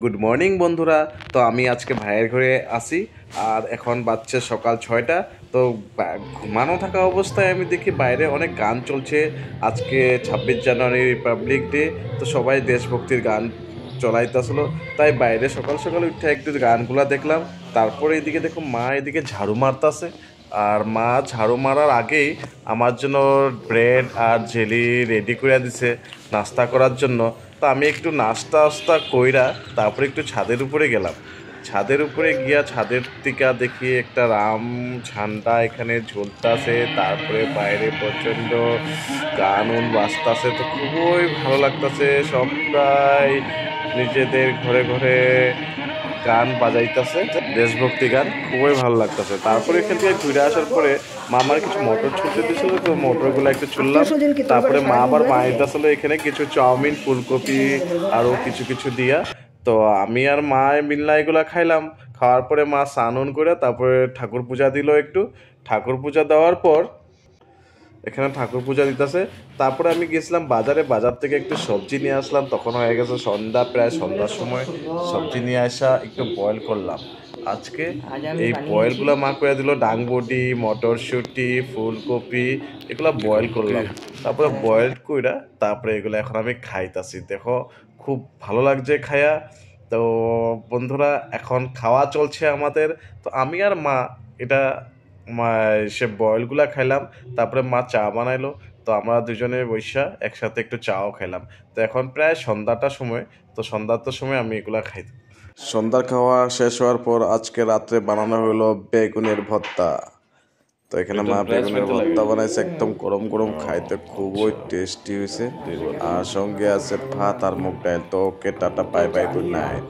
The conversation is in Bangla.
গুড মর্নিং বন্ধুরা। তো আমি আজকে ভাইয়ের ঘরে আসি আর এখন বাজছে সকাল 6টা। তো ঘুমানো থাকা অবস্থায় আমি দেখি বাইরে অনেক গান চলছে। আজকে 26 জানুয়ারি রিপাবলিক ডে, তো সবাই দেশভক্তির গান চলাইতেছিল। তাই বাইরে সকাল সকাল উঠে একটু গানগুলা দেখলাম। তারপরে এদিকে দেখো মা এদিকে ঝাড়ু মারতাছে। আর মা ঝাড়ু মারার আগেই আমার জন্য ব্রেড আর জেলি রেডি করে দিছে নাস্তা করার জন্য। তো আমি একটু নাস্তা কইরা তারপরে একটু ছাদের উপরে গেলাম। ছাদের উপরে গিয়া ছাদের থেকে দেখি একটা রাম ঝান্ডা এখানে ঝুলতাছে, তারপরে বাইরে প্রচণ্ড গান বাজতাছে। তো খুবই ভালো লাগতাছে, সবাই নিজেদের ঘরে ঘরে গান বাজাইতেছে, দেশভক্তি গান, খুবই ভালো লাগতেছে। তারপরে এখান থেকে ঘুরে আসার পরে মা আমার কিছু মটর ছুটতে দিয়েছিল, তো মটরগুলো একটু ছুললাম। তারপরে মা আবার বানাইতেছিল এখানে কিছু চাউমিন, ফুলকপি আরও কিছু কিছু দিয়া। তো আমি আর মা মিল্লা এগুলা খাইলাম। খাওয়ার পরে মা স্নান করে তারপরে ঠাকুর পূজা দিল একটু। ঠাকুর পূজা দেওয়ার পর এখানে ঠাকুর পূজা দিতেছে। তারপরে আমি গেছিলাম বাজারে, বাজার থেকে একটু সবজি নিয়ে আসলাম। তখন হয়ে গেছে সন্ধ্যা, প্রায় সন্ধ্যার সময়। সবজি নিয়ে আসা একটু বয়েল করলাম। আজকে এই বয়েলগুলো মা করে দিল, ডাংবডি, মটরশুঁটি, ফুলকপি, এগুলো বয়েল করলাম। তারপরে বয়েল কইরা তারপরে এগুলো এখন আমি খাইতাছি। দেখো খুব ভালো লাগছে খায়া। তো বন্ধুরা এখন খাওয়া চলছে আমাদের। তো আমি আর মা এটা মা সে বয়েলগুলা খাইলাম। তারপরে মা চা বানাইলো। তো আমরা দুজনে বৈশা একসাথে একটু চাও খাইলাম। তো এখন প্রায় সন্ধ্যাটার সময়। তো সন্ধ্যাটার সময় আমি এগুলা খাই। সন্ধ্যার খাওয়া শেষ হওয়ার পর আজকে রাত্রে বানানো হলো বেগুনের ভর্তা। তো এখানে মা বেগুনের ভর্তা বানাইছে, একদম গরম গরম, খাইতে খুবই টেস্টি হয়েছে। আর সঙ্গে আছে ভাত আর মুগ ডাল। তো ওকে tata, bye bye, good night.